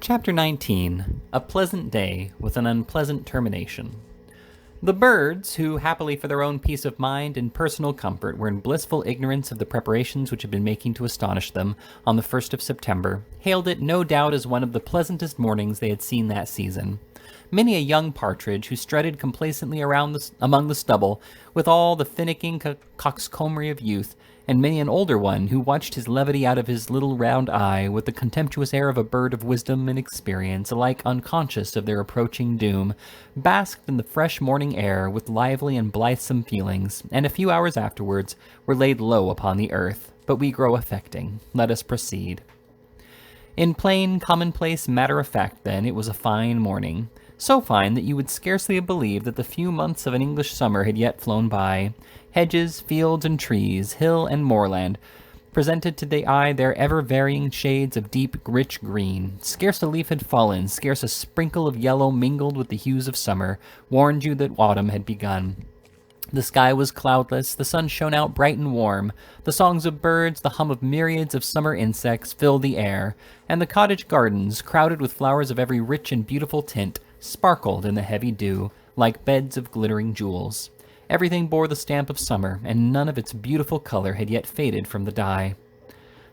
Chapter 19. A Pleasant Day with an Unpleasant Termination. The birds, who, happily for their own peace of mind and personal comfort, were in blissful ignorance of the preparations which had been making to astonish them on the 1st of September, hailed it no doubt as one of the pleasantest mornings they had seen that season. Many a young partridge, who strutted complacently around among the stubble with all the finicking coxcombry of youth, and many an older one who watched his levity out of his little round eye with the contemptuous air of a bird of wisdom and experience, alike unconscious of their approaching doom, basked in the fresh morning air with lively and blithesome feelings, and a few hours afterwards were laid low upon the earth. But we grow affecting. Let us proceed. In plain, commonplace, matter-of-fact, then, it was a fine morning. So fine that you would scarcely have believed that the few months of an English summer had yet flown by. Hedges, fields, and trees, hill and moorland, presented to the eye their ever-varying shades of deep, rich green. Scarce a leaf had fallen, scarce a sprinkle of yellow mingled with the hues of summer, warned you that autumn had begun. The sky was cloudless, the sun shone out bright and warm, the songs of birds, the hum of myriads of summer insects filled the air, and the cottage gardens, crowded with flowers of every rich and beautiful tint, sparkled in the heavy dew, like beds of glittering jewels. Everything bore the stamp of summer, and none of its beautiful color had yet faded from the dye.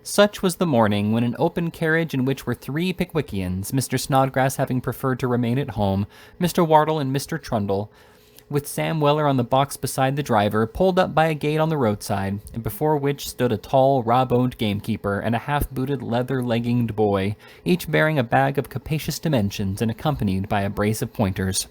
Such was the morning when an open carriage in which were 3 Pickwickians, Mr. Snodgrass having preferred to remain at home, Mr. Wardle and Mr. Trundle, with Sam Weller on the box beside the driver, pulled up by a gate on the roadside, and before which stood a tall, raw-boned gamekeeper and a half-booted, leather-legginged boy, each bearing a bag of capacious dimensions and accompanied by a brace of pointers.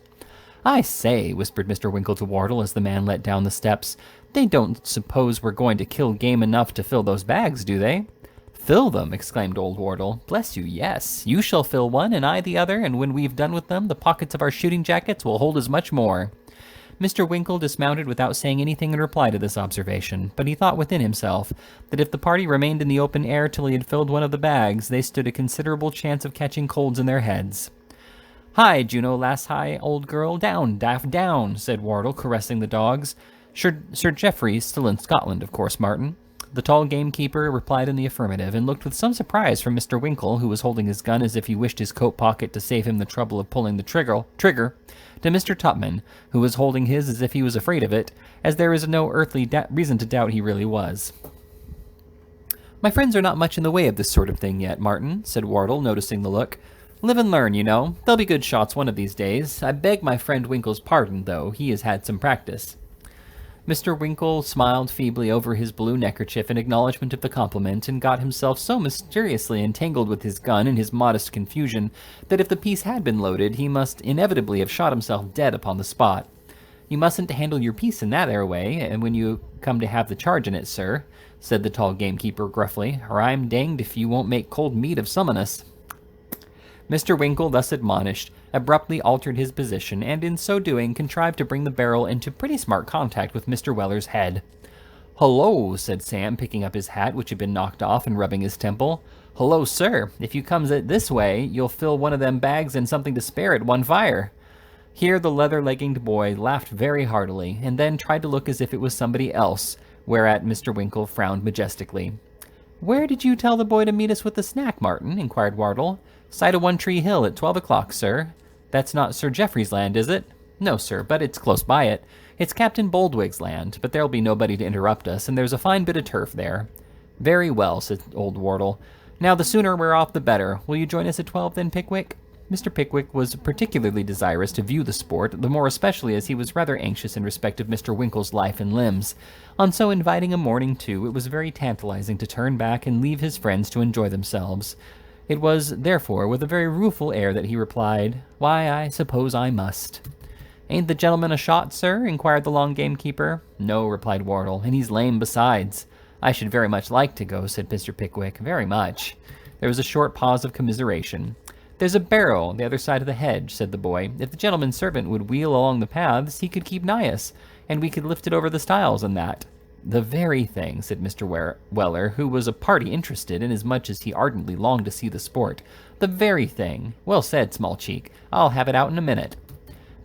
"I say," whispered Mr. Winkle to Wardle as the man let down the steps, "they don't suppose we're going to kill game enough to fill those bags, do they?" "Fill them!" exclaimed old Wardle. "Bless you, yes. You shall fill one, and I the other, and when we've done with them, the pockets of our shooting jackets will hold as much more." Mr. Winkle dismounted without saying anything in reply to this observation, but he thought within himself that if the party remained in the open air till he had filled one of the bags, they stood a considerable chance of catching colds in their heads. "Hi, Juno, lass high, old girl, down, daff, down," said Wardle, caressing the dogs. Sir Geoffrey's still in Scotland, of course, Martin." The tall gamekeeper replied in the affirmative, and looked with some surprise from Mr. Winkle, who was holding his gun as if he wished his coat pocket to save him the trouble of pulling the trigger, to Mr. Tupman, who was holding his as if he was afraid of it, as there is no earthly reason to doubt he really was. "My friends are not much in the way of this sort of thing yet, Martin," said Wardle, noticing the look. "Live and learn, you know. They'll be good shots one of these days. I beg my friend Winkle's pardon, though. He has had some practice." Mr. Winkle smiled feebly over his blue neckerchief in acknowledgment of the compliment, and got himself so mysteriously entangled with his gun in his modest confusion that if the piece had been loaded, he must inevitably have shot himself dead upon the spot. "You mustn't handle your piece in that there way, and when you come to have the charge in it, sir," said the tall gamekeeper gruffly, "or I'm danged if you won't make cold meat of some on us." Mr. Winkle, thus admonished, abruptly altered his position, and in so doing contrived to bring the barrel into pretty smart contact with Mr. Weller's head. "Hullo," said Sam, picking up his hat, which had been knocked off, and rubbing his temple. "Hullo, sir. If you comes it this way, you'll fill one of them bags and something to spare at one fire." Here the leather-legginged boy laughed very heartily, and then tried to look as if it was somebody else, whereat Mr. Winkle frowned majestically. "Where did you tell the boy to meet us with the snack, Martin?" inquired Wardle. "Side of One Tree Hill at 12 o'clock, sir." "That's not Sir Geoffrey's land, is it?" "No, sir, but it's close by it. It's Captain Boldwig's land, but there'll be nobody to interrupt us, and there's a fine bit of turf there." "Very well," said old Wardle. "Now the sooner we're off the better. Will you join us at 12 then, Pickwick?" Mr. Pickwick was particularly desirous to view the sport, the more especially as he was rather anxious in respect of Mr. Winkle's life and limbs. On so inviting a morning, too, it was very tantalizing to turn back and leave his friends to enjoy themselves. It was, therefore, with a very rueful air that he replied, "Why, I suppose I must." "Ain't the gentleman a shot, sir?" inquired the long gamekeeper. "No," replied Wardle, "and he's lame besides." "I should very much like to go," said Mr. Pickwick, "very much." There was a short pause of commiseration. "There's a barrow on the other side of the hedge," said the boy. "If the gentleman's servant would wheel along the paths, he could keep nigh us, and we could lift it over the stiles and that." "The very thing," said Mr. Weller, who was a party interested, inasmuch as he ardently longed to see the sport. "The very thing. Well said, small cheek. I'll have it out in a minute."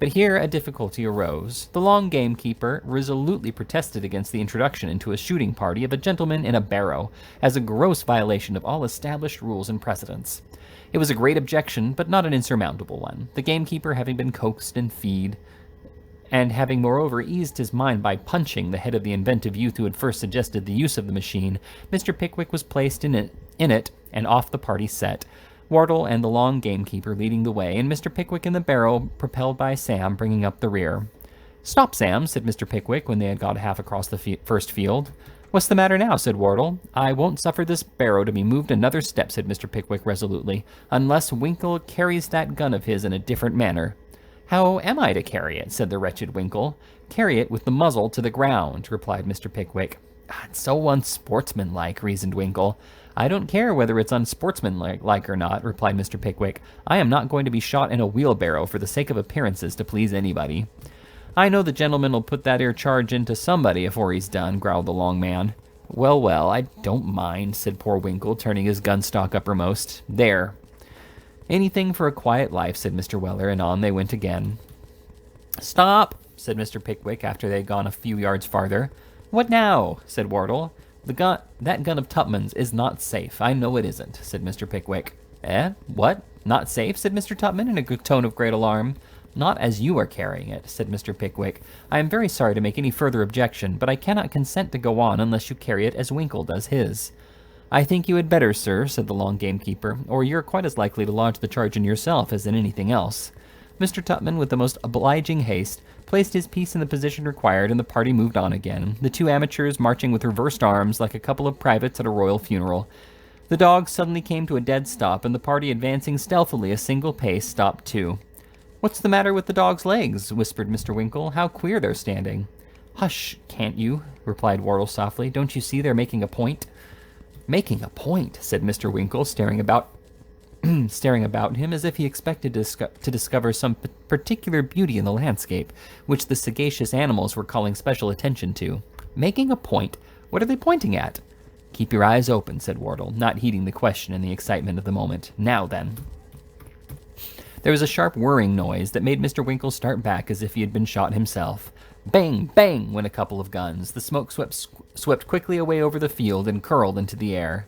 But here a difficulty arose. The long gamekeeper resolutely protested against the introduction into a shooting party of a gentleman in a barrow, as a gross violation of all established rules and precedents. It was a great objection, but not an insurmountable one, the gamekeeper having been coaxed and feed, and having moreover eased his mind by punching the head of the inventive youth who had first suggested the use of the machine. Mr. Pickwick was placed in it, and off the party set, Wardle and the long gamekeeper leading the way, and Mr. Pickwick in the barrow, propelled by Sam, bringing up the rear. "Stop, Sam," said Mr. Pickwick when they had got half across the first field. "What's the matter now?" said Wardle. "I won't suffer this barrow to be moved another step," said Mr. Pickwick resolutely, "unless Winkle carries that gun of his in a different manner." "How am I to carry it?" said the wretched Winkle. "Carry it with the muzzle to the ground," replied Mr. Pickwick. "It's so unsportsmanlike," reasoned Winkle. "I don't care whether it's unsportsmanlike or not," replied Mr. Pickwick. "I am not going to be shot in a wheelbarrow for the sake of appearances to please anybody." "I know the gentleman'll put that 'ere charge into somebody afore he's done," growled the long man. Well, I don't mind," said poor Winkle, turning his gun stock uppermost. "There. Anything for a quiet life," said Mr. Weller, and on they went again. "Stop," said Mr. Pickwick after they had gone a few yards farther. "What now?" said Wardle. That gun of Tupman's is not safe. I know it isn't," said Mr. Pickwick. "Eh? What? Not safe?" said Mr. Tupman in a tone of great alarm. "Not as you are carrying it," said Mr. Pickwick. "I am very sorry to make any further objection, but I cannot consent to go on unless you carry it as Winkle does his." "I think you had better, sir," said the long gamekeeper, "or you're quite as likely to lodge the charge in yourself as in anything else." Mr. Tupman, with the most obliging haste, placed his piece in the position required, and the party moved on again, the two amateurs marching with reversed arms like a couple of privates at a royal funeral. The dogs suddenly came to a dead stop, and the party, advancing stealthily a single pace, stopped too. "What's the matter with the dogs' legs?" whispered Mr. Winkle. "How queer they're standing." "Hush, can't you?" replied Wardle softly. "Don't you see they're making a point?" "Making a point," said Mr. Winkle, staring about him as if he expected to discover some particular beauty in the landscape, which the sagacious animals were calling special attention to. "Making a point? What are they pointing at?" "Keep your eyes open," said Wardle, not heeding the question in the excitement of the moment. "Now then." There was a sharp whirring noise that made Mr. Winkle start back as if he had been shot himself. Bang, bang, went a couple of guns. The smoke swept quickly away over the field and curled into the air.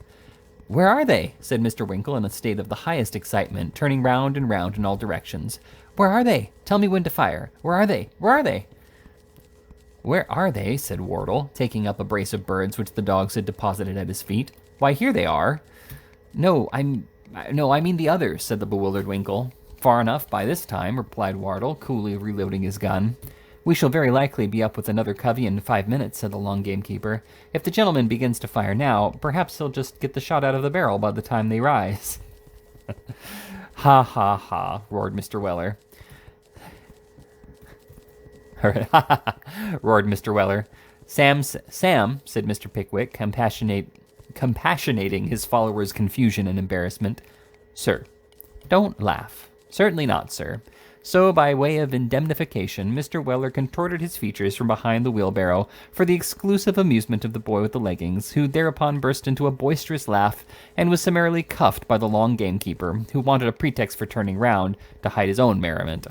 "Where are they?" said Mr. Winkle in a state of the highest excitement, turning round and round in all directions. "Where are they? Tell me when to fire. Where are they? Where are they?" "Where are they?" said Wardle, taking up a brace of birds which the dogs had deposited at his feet. "Why, here they are." No, I mean the others," said the bewildered Winkle. "Far enough by this time," replied Wardle, coolly reloading his gun. "We shall very likely be up with another covey in 5 minutes," said the long gamekeeper. "If the gentleman begins to fire now, perhaps he'll just get the shot out of the barrel by the time they rise." "Ha, ha, ha," roared Mr. Weller. roared Mr. Weller. Sam, said Mr. Pickwick, compassionating his follower's confusion and embarrassment. "Sir, don't laugh. Certainly not, sir." So, by way of indemnification, Mr. Weller contorted his features from behind the wheelbarrow for the exclusive amusement of the boy with the leggings, who thereupon burst into a boisterous laugh and was summarily cuffed by the long gamekeeper, who wanted a pretext for turning round to hide his own merriment.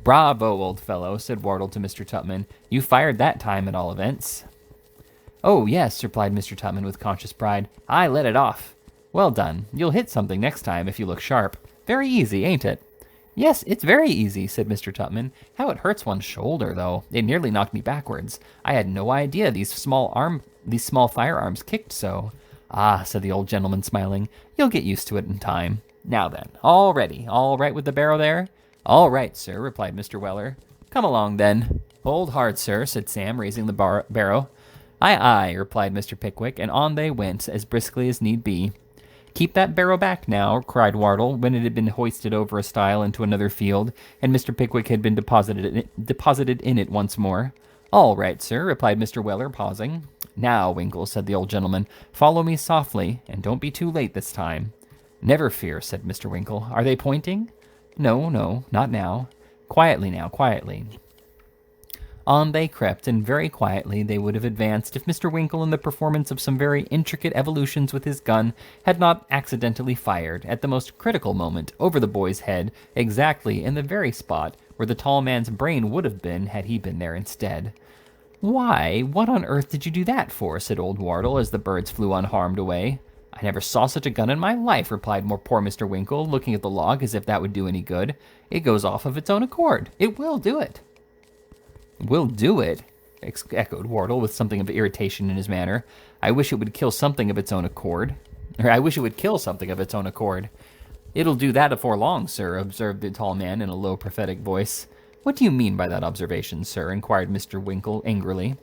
"Bravo, old fellow," said Wardle to Mr. Tupman. "You fired that time, at all events." "Oh, yes," replied Mr. Tupman with conscious pride. "I let it off." "Well done. You'll hit something next time if you look sharp. Very easy, ain't it?" "Yes, it's very easy," said Mr. Tupman. "How it hurts one's shoulder, though. It nearly knocked me backwards. I had no idea these small firearms kicked so." "Ah," said the old gentleman, smiling, "you'll get used to it in time. Now then, all ready? All right with the barrow there?" "All right, sir," replied Mr. Weller. "Come along, then." "Hold hard, sir," said Sam, raising the barrow. "Aye, aye," replied Mr. Pickwick, and on they went, as briskly as need be. "Keep that barrow back now," cried Wardle, when it had been hoisted over a stile into another field, and Mr. Pickwick had been deposited in it once more. "All right, sir," replied Mr. Weller, pausing. "Now, Winkle," said the old gentleman, "follow me softly, and don't be too late this time." "Never fear," said Mr. Winkle. "Are they pointing?" No, not now. Quietly now, quietly." On they crept, and very quietly they would have advanced if Mr. Winkle, in the performance of some very intricate evolutions with his gun, had not accidentally fired, at the most critical moment, over the boy's head, exactly in the very spot where the tall man's brain would have been had he been there instead. "Why, what on earth did you do that for?" said old Wardle, as the birds flew unharmed away. "I never saw such a gun in my life," replied poor Mr. Winkle, looking at the log as if that would do any good. "It goes off of its own accord. It will do it." "Will do it?" echoed Wardle, with something of irritation in his manner. "I wish it would kill something of its own accord. I wish it would kill something of its own accord." "It'll do that afore long, sir," observed the tall man in a low, prophetic voice. "What do you mean by that observation, sir?" inquired Mr. Winkle angrily.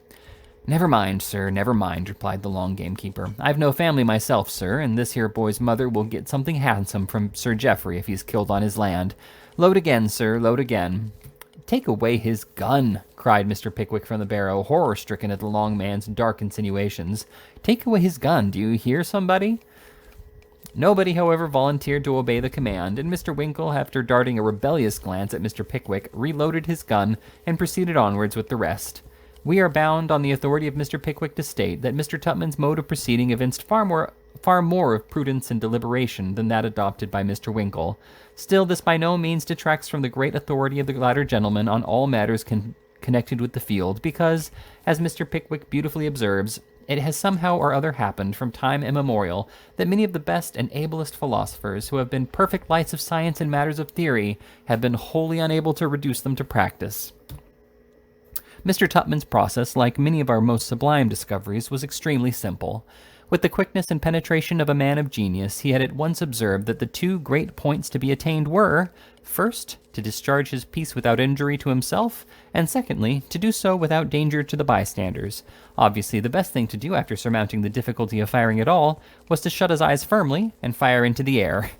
"Never mind, sir, never mind," replied the long gamekeeper. "I've no family myself, sir, and this here boy's mother will get something handsome from Sir Geoffrey if he's killed on his land. Load again, sir, load again." "Take away his gun," cried Mr. Pickwick from the barrow, horror-stricken at the long man's dark insinuations. "Take away his gun, do you hear, somebody?" Nobody, however, volunteered to obey the command, and Mr. Winkle, after darting a rebellious glance at Mr. Pickwick, reloaded his gun and proceeded onwards with the rest. We are bound, on the authority of Mr. Pickwick, to state that Mr. Tupman's mode of proceeding evinced far more of prudence and deliberation than that adopted by Mr. Winkle. Still, this by no means detracts from the great authority of the latter gentleman on all matters connected with the field, because, as Mr. Pickwick beautifully observes, it has somehow or other happened from time immemorial that many of the best and ablest philosophers who have been perfect lights of science in matters of theory have been wholly unable to reduce them to practice. Mr. Tupman's process, like many of our most sublime discoveries, was extremely simple. With the quickness and penetration of a man of genius, he had at once observed that the two great points to be attained were, first, to discharge his piece without injury to himself, and secondly, to do so without danger to the bystanders. Obviously, the best thing to do after surmounting the difficulty of firing at all was to shut his eyes firmly and fire into the air.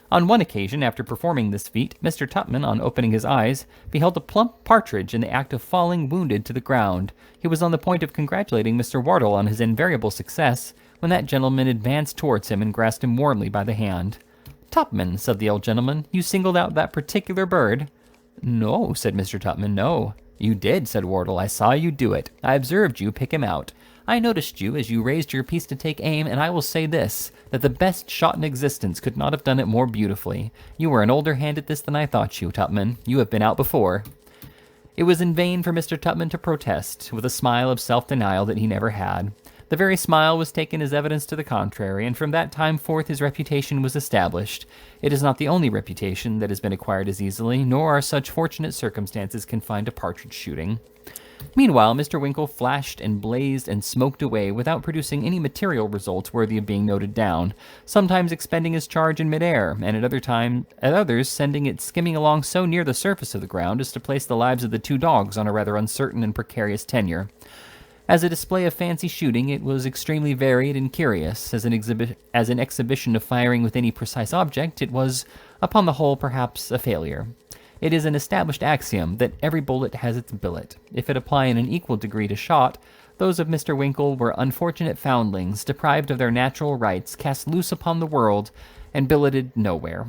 On one occasion, after performing this feat, Mr. Tupman, on opening his eyes, beheld a plump partridge in the act of falling wounded to the ground. He was on the point of congratulating Mr. Wardle on his invariable success, when that gentleman advanced towards him and grasped him warmly by the hand. "Tupman," said the old gentleman, "you singled out that particular bird?" "No," said Mr. Tupman, "no." "You did," said Wardle. "I saw you do it. I observed you pick him out. I noticed you as you raised your piece to take aim, and I will say this, that the best shot in existence could not have done it more beautifully. You are an older hand at this than I thought you, Tupman. You have been out before." It was in vain for Mr. Tupman to protest, with a smile of self-denial that he never had. The very smile was taken as evidence to the contrary, and from that time forth his reputation was established. It is not the only reputation that has been acquired as easily, nor are such fortunate circumstances confined to partridge shooting. Meanwhile, Mr. Winkle flashed and blazed and smoked away without producing any material results worthy of being noted down, sometimes expending his charge in midair, and at others sending it skimming along so near the surface of the ground as to place the lives of the two dogs on a rather uncertain and precarious tenure. As a display of fancy shooting, it was extremely varied and curious. As an exhibition of firing with any precise object, it was, upon the whole, perhaps a failure. It is an established axiom that every bullet has its billet. If it apply in an equal degree to shot, those of Mr. Winkle were unfortunate foundlings, deprived of their natural rights, cast loose upon the world, and billeted nowhere.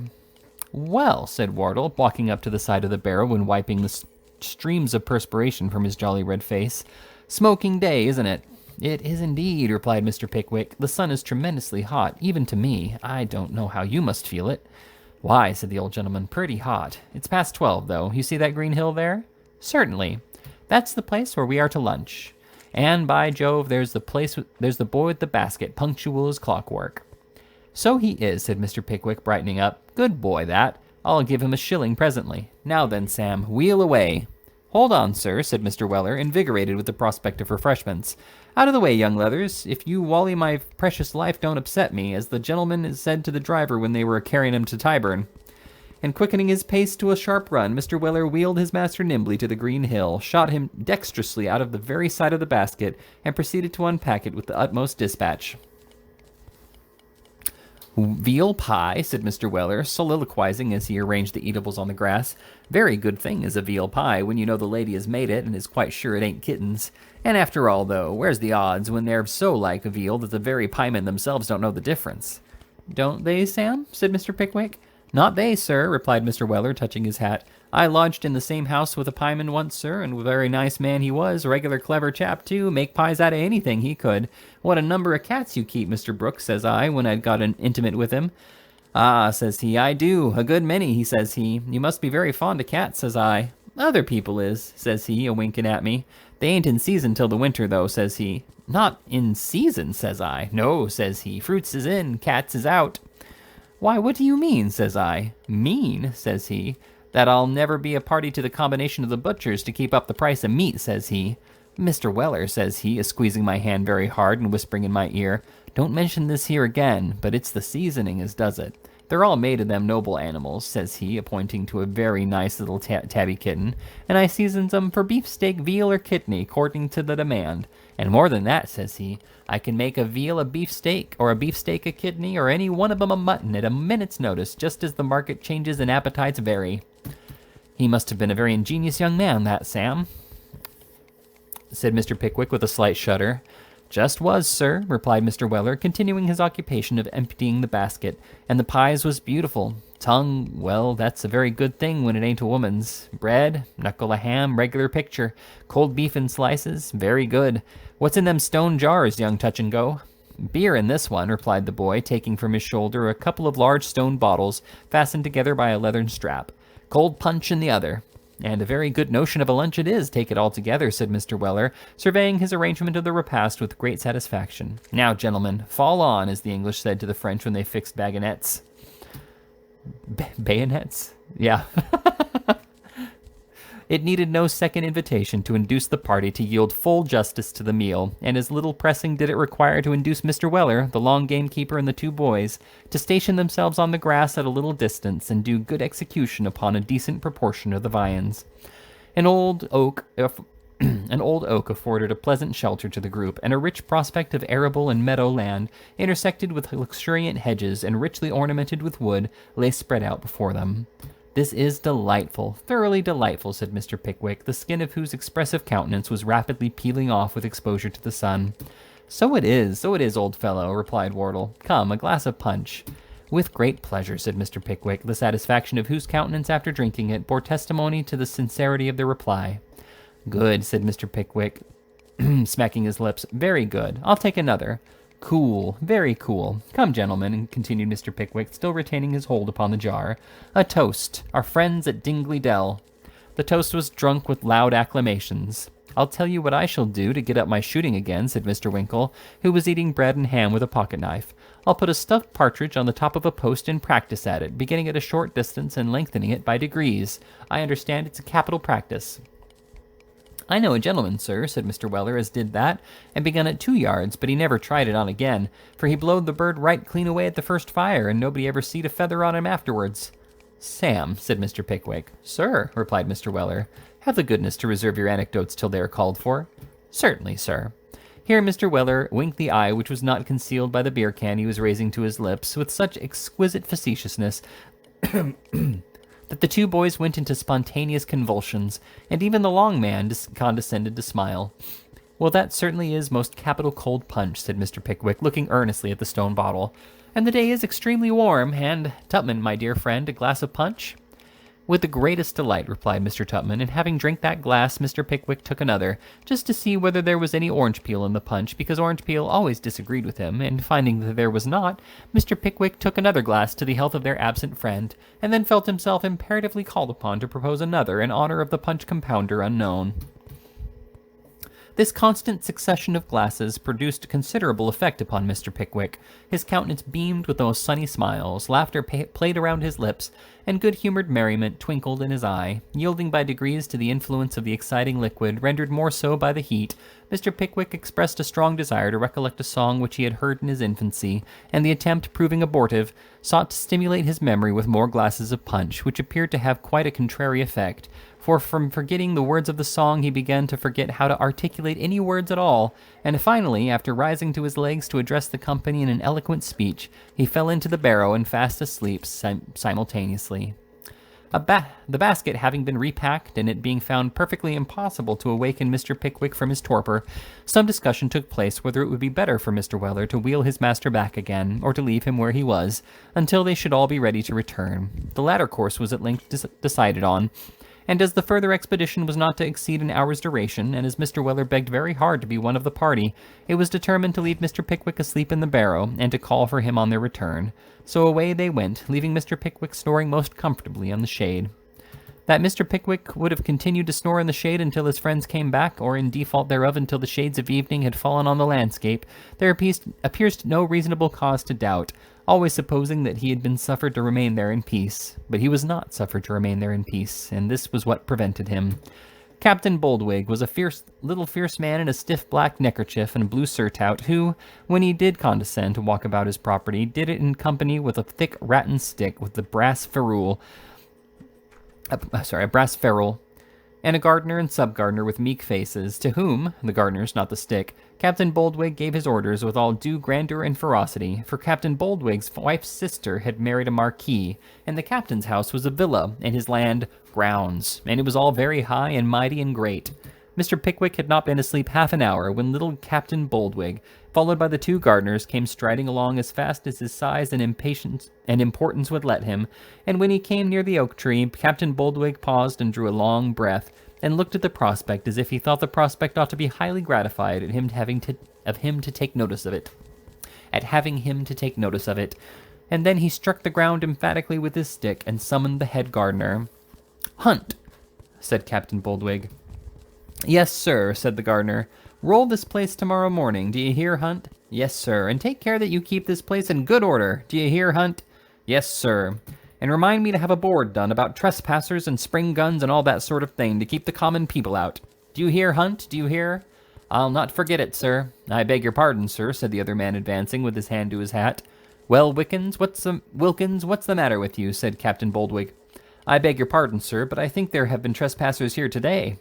"Well," said Wardle, walking up to the side of the barrel and wiping the streams of perspiration from his jolly red face, "smoking day, isn't it?" "It is indeed," replied Mr. Pickwick. "The sun is tremendously hot, even to me. I don't know how you must feel it." "Why," said the old gentleman, "pretty hot. It's past 12, though. You see that green hill there?" "Certainly. That's the place where we are to lunch. And, by Jove, there's the boy with the basket, punctual as clockwork." "So he is," said Mr. Pickwick, brightening up. "Good boy, that. I'll give him a shilling presently. Now then, Sam, wheel away." "Hold on, sir," said Mr. Weller, invigorated with the prospect of refreshments. "Out of the way, young leathers. If you wally my precious life don't upset me, as the gentleman said to the driver when they were carrying him to Tyburn." And quickening his pace to a sharp run, Mr. Weller wheeled his master nimbly to the green hill, shot him dexterously out of the very side of the basket, and proceeded to unpack it with the utmost dispatch. "Veal pie," said Mr. Weller, soliloquizing as he arranged the eatables on the grass. "Very good thing is a veal pie when you know the lady has made it and is quite sure it ain't kittens. And after all, though, where's the odds when they're so like a veal that the very piemen themselves don't know the difference?" "Don't they, Sam?" said Mr. Pickwick. "Not they, sir," replied Mr. Weller, touching his hat. "I lodged in the same house with a pieman once, sir, and a very nice man he was, regular clever chap, too, make pies out of anything he could. 'What a number of cats you keep, Mr. Brooks,' says I, when I'd got intimate with him. "Ah," says he, "I do, a good many," says he. "You must be very fond of cats," says I. "Other people is," says he, a-winking at me. "They ain't in season till the winter, though," says he. "Not in season," says I. "No," says he, "fruits is in, cats is out." "Why, what do you mean?" says I. "Mean," says he, "that I'll never be a party to the combination of the butchers to keep up the price of meat," says he. "Mr. Weller," says he, squeezing my hand very hard and whispering in my ear, "don't mention this here again, but it's the seasoning as does it. They're all made of them noble animals," says he, pointing to a very nice little tabby kitten, "and I seasons 'em for beefsteak, veal, or kidney, according to the demand. And more than that," says he, "I can make a veal a beefsteak, or a beefsteak a kidney, or any one of 'em a mutton at a minute's notice, just as the market changes and appetites vary." "He must have been a very ingenious young man, that Sam," said Mr. Pickwick with a slight shudder. "Just was, sir," replied Mr. Weller, continuing his occupation of emptying the basket, "and the pies was beautiful. Tongue, well, that's a very good thing when it ain't a woman's. Bread, knuckle of ham, regular picture. Cold beef in slices, very good. What's in them stone jars, young Touch-and-Go?" "Beer in this one," replied the boy, taking from his shoulder a couple of large stone bottles fastened together by a leathern strap. "Cold punch in the other." "And a very good notion of a lunch it is, take it all together," said Mr. Weller, surveying his arrangement of the repast with great satisfaction. "Now, gentlemen, fall on," as the English said to the French when they fixed bagonets. Bayonets? Yeah. It needed no second invitation to induce the party to yield full justice to the meal, and as little pressing did it require to induce Mr. Weller, the long gamekeeper, and the two boys to station themselves on the grass at a little distance and do good execution upon a decent proportion of the viands. An old oak afforded a pleasant shelter to the group, and a rich prospect of arable and meadow land, intersected with luxuriant hedges and richly ornamented with wood, lay spread out before them. "This is delightful, thoroughly delightful," said Mr. Pickwick, the skin of whose expressive countenance was rapidly peeling off with exposure to the sun. So it is, old fellow," replied Wardle. "Come, a glass of punch." "With great pleasure," said Mr. Pickwick, the satisfaction of whose countenance after drinking it bore testimony to the sincerity of the reply. "Good," said Mr. Pickwick, smacking his lips. "Very good. I'll take another." "Cool, very cool. Come, gentlemen," continued Mr. Pickwick, still retaining his hold upon the jar. "A toast. Our friends at Dingley Dell." The toast was drunk with loud acclamations. "I'll tell you what I shall do to get up my shooting again," said Mr. Winkle, who was eating bread and ham with a pocket-knife. "I'll put a stuffed partridge on the top of a post and practice at it, beginning at a short distance and lengthening it by degrees. I understand it's a capital practice." "I know a gentleman, sir," said Mr. Weller, as did that, and begun at 2 yards, but he never tried it on again, for he blowed the bird right clean away at the first fire, and nobody ever seed a feather on him afterwards. "Sam," said Mr. Pickwick. "Sir," replied Mr. Weller, "have the goodness to reserve your anecdotes till they are called for." "Certainly, sir." Here Mr. Weller winked the eye which was not concealed by the beer can he was raising to his lips, with such exquisite facetiousness that the two boys went into spontaneous convulsions, and even the long man condescended to smile. "Well, that certainly is most capital cold punch," said Mr. Pickwick, looking earnestly at the stone bottle. "And the day is extremely warm, and, Tupman, my dear friend, a glass of punch?" "With the greatest delight," replied Mr. Tupman, and having drank that glass, Mr. Pickwick took another, just to see whether there was any orange peel in the punch, because orange peel always disagreed with him, and finding that there was not, Mr. Pickwick took another glass to the health of their absent friend, and then felt himself imperatively called upon to propose another in honor of the punch compounder unknown. This constant succession of glasses produced considerable effect upon Mr. Pickwick. His countenance beamed with the most sunny smiles, laughter played around his lips, and good-humored merriment twinkled in his eye, yielding by degrees to the influence of the exciting liquid, rendered more so by the heat. Mr. Pickwick expressed a strong desire to recollect a song which he had heard in his infancy, and the attempt proving abortive, sought to stimulate his memory with more glasses of punch, which appeared to have quite a contrary effect, for from forgetting the words of the song he began to forget how to articulate any words at all, and finally, after rising to his legs to address the company in an eloquent speech, he fell into the barrow and fast asleep simultaneously. The basket having been repacked, and it being found perfectly impossible to awaken Mr. Pickwick from his torpor, some discussion took place whether it would be better for Mr. Weller to wheel his master back again, or to leave him where he was, until they should all be ready to return. The latter course was at length decided on, and as the further expedition was not to exceed an hour's duration, and as Mr. Weller begged very hard to be one of the party, it was determined to leave Mr. Pickwick asleep in the barrow, and to call for him on their return. So away they went, leaving Mr. Pickwick snoring most comfortably on the shade. That Mr. Pickwick would have continued to snore in the shade until his friends came back, or in default thereof until the shades of evening had fallen on the landscape, there appears no reasonable cause to doubt, always supposing that he had been suffered to remain there in peace. But he was not suffered to remain there in peace, and this was what prevented him. Captain Boldwig was a fierce man in a stiff black neckerchief and blue surtout, who, when he did condescend to walk about his property, did it in company with a thick rattan stick with the brass ferrule, a brass ferrule, and a gardener and sub-gardener with meek faces, to whom, the gardeners, not the stick, Captain Boldwig gave his orders with all due grandeur and ferocity, for Captain Boldwig's wife's sister had married a marquis, and the captain's house was a villa, and his land grounds, and it was all very high and mighty and great. Mr. Pickwick had not been asleep half an hour when little Captain Boldwig, followed by the two gardeners, came striding along as fast as his size and importance would let him, and when he came near the oak tree, Captain Boldwig paused and drew a long breath, and looked at the prospect as if he thought the prospect ought to be highly gratified at having him to take notice of it. And then he struck the ground emphatically with his stick and summoned the head gardener. "Hunt," said Captain Boldwig. "Yes, sir," said the gardener. "Roll this place tomorrow morning, do you hear, Hunt?" "Yes, sir, and take care that you keep this place in good order, do you hear, Hunt?" "Yes, sir. And remind me to have a board done about trespassers and spring guns and all that sort of thing to keep the common people out. Do you hear, Hunt? Do you hear?" "I'll not forget it, sir." "I beg your pardon, sir," said the other man, advancing with his hand to his hat. "Well, Wilkins, what's the matter with you?" said Captain Boldwig. "I beg your pardon, sir, but I think there have been trespassers here today."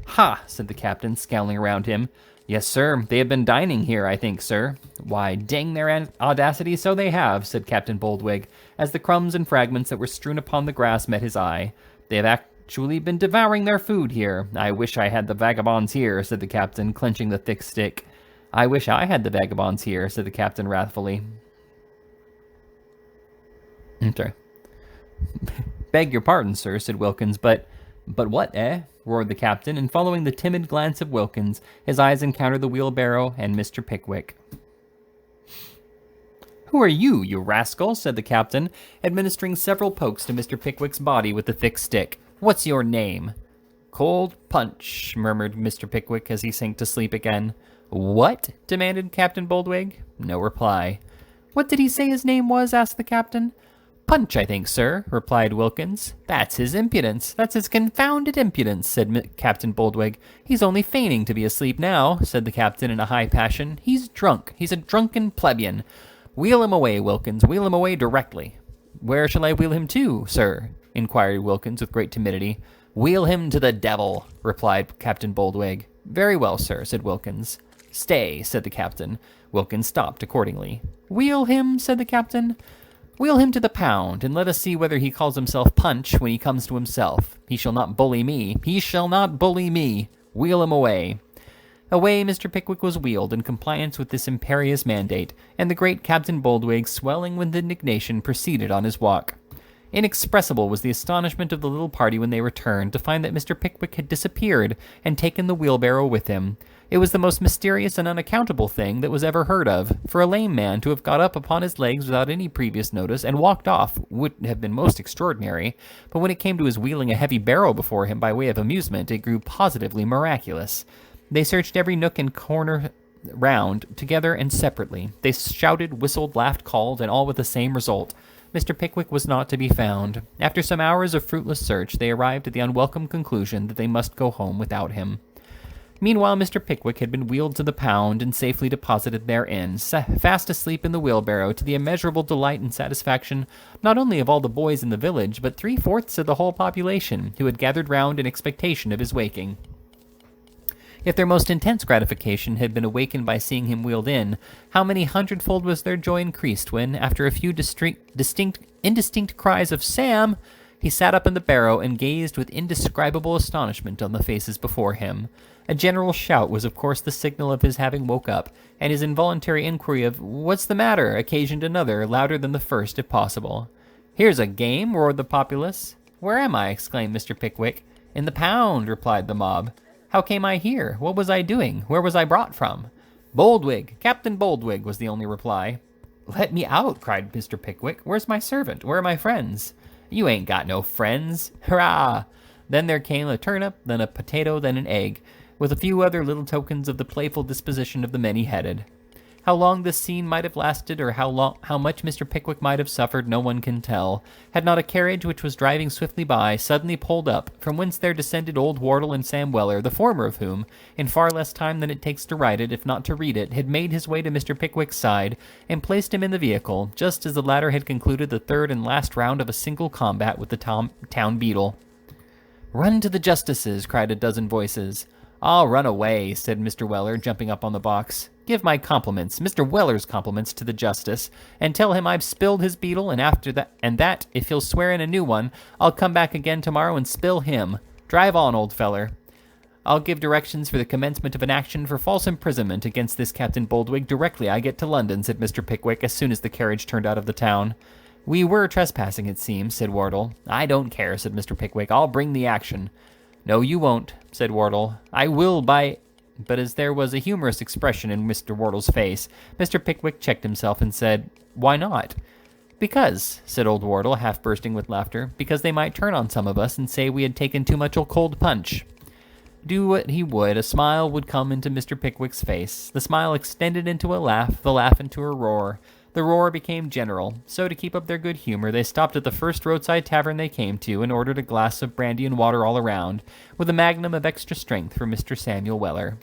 "Ha!" said the captain, scowling around him. "Yes, sir, they have been dining here, I think, sir." "Why, dang their audacity, so they have," said Captain Boldwig, as the crumbs and fragments that were strewn upon the grass met his eye. "They have actually been devouring their food here. I wish I had the vagabonds here," said the captain, clenching the thick stick. "I wish I had the vagabonds here," said the captain wrathfully. I'm sorry. "Beg your pardon, sir," said Wilkins, but what, eh?" roared the captain, and following the timid glance of Wilkins, his eyes encountered the wheelbarrow and Mr. Pickwick. "Who are you, you rascal?" said the captain, administering several pokes to Mr. Pickwick's body with the thick stick. "What's your name?" "Cold Punch," murmured Mr. Pickwick as he sank to sleep again. "What?" demanded Captain Boldwig. No reply. "What did he say his name was?" asked the captain. "Punch, I think, sir," replied Wilkins. "That's his impudence. That's his confounded impudence," said Captain Boldwig. "He's only feigning to be asleep now," said the captain in a high passion. "He's drunk. He's a drunken plebeian. Wheel him away, Wilkins. Wheel him away directly." "Where shall I wheel him to, sir?" inquired Wilkins with great timidity. "Wheel him to the devil," replied Captain Boldwig. "Very well, sir," said Wilkins. "Stay," said the captain. Wilkins stopped accordingly. "Wheel him," said the captain. "Wheel him to the pound, and let us see whether he calls himself Punch when he comes to himself. He shall not bully me. He shall not bully me. Wheel him away." Away Mr. Pickwick was wheeled in compliance with this imperious mandate, and the great Captain Boldwig, swelling with indignation, proceeded on his walk. Inexpressible was the astonishment of the little party when they returned to find that Mr. Pickwick had disappeared and taken the wheelbarrow with him. It was the most mysterious and unaccountable thing that was ever heard of. For a lame man to have got up upon his legs without any previous notice and walked off would have been most extraordinary, but when it came to his wheeling a heavy barrow before him by way of amusement, it grew positively miraculous. They searched every nook and corner round, together and separately. They shouted, whistled, laughed, called, and all with the same result. Mr. Pickwick was not to be found. After some hours of fruitless search, they arrived at the unwelcome conclusion that they must go home without him. Meanwhile, Mr. Pickwick had been wheeled to the pound and safely deposited therein, fast asleep in the wheelbarrow, to the immeasurable delight and satisfaction not only of all the boys in the village, but 3/4 of the whole population, who had gathered round in expectation of his waking. If their most intense gratification had been awakened by seeing him wheeled in, how many hundredfold was their joy increased when, after a few indistinct cries of "Sam!" he sat up in the barrow and gazed with indescribable astonishment on the faces before him. A general shout was of course the signal of his having woke up, and his involuntary inquiry of "What's the matter?" occasioned another, louder than the first if possible. "Here's a game!" roared the populace. "Where am I?" exclaimed Mr. Pickwick. "In the pound," replied the mob. "How came I here? What was I doing? Where was I brought from?" "Boldwig, Captain Boldwig," was the only reply. "Let me out," cried Mr. Pickwick. "Where's my servant? Where are my friends?" "You ain't got no friends. Hurrah!" Then there came a turnip, then a potato, then an egg, with a few other little tokens of the playful disposition of the many-headed. How long this scene might have lasted, or how much Mr. Pickwick might have suffered, no one can tell, had not a carriage which was driving swiftly by suddenly pulled up, from whence there descended old Wardle and Sam Weller, the former of whom, in far less time than it takes to write it, if not to read it, had made his way to Mr. Pickwick's side, and placed him in the vehicle, just as the latter had concluded the third and last round of a single combat with the town beadle. "Run to the justice's," cried a dozen voices. "I'll run away," said Mr. Weller, jumping up on the box. "Give my compliments, Mr. Weller's compliments, to the justice, and tell him I've spilled his beetle, and that, if he'll swear in a new one, I'll come back again tomorrow and spill him. Drive on, old feller. I'll give directions for the commencement of an action for false imprisonment against this Captain Boldwig directly I get to London," said Mr. Pickwick, as soon as the carriage turned out of the town. "We were trespassing, it seems," said Wardle. "I don't care," said Mr. Pickwick. "I'll bring the action." "No, you won't," said Wardle. "I will by—" But as there was a humorous expression in Mr. Wardle's face, Mr. Pickwick checked himself and said, "Why not?" "Because," said old Wardle, half bursting with laughter, "because they might turn on some of us and say we had taken too much cold punch." Do what he would, a smile would come into Mr. Pickwick's face. The smile extended into a laugh, the laugh into a roar. The roar became general, so to keep up their good humor, they stopped at the first roadside tavern they came to and ordered a glass of brandy and water all around, with a magnum of extra strength for Mr. Samuel Weller.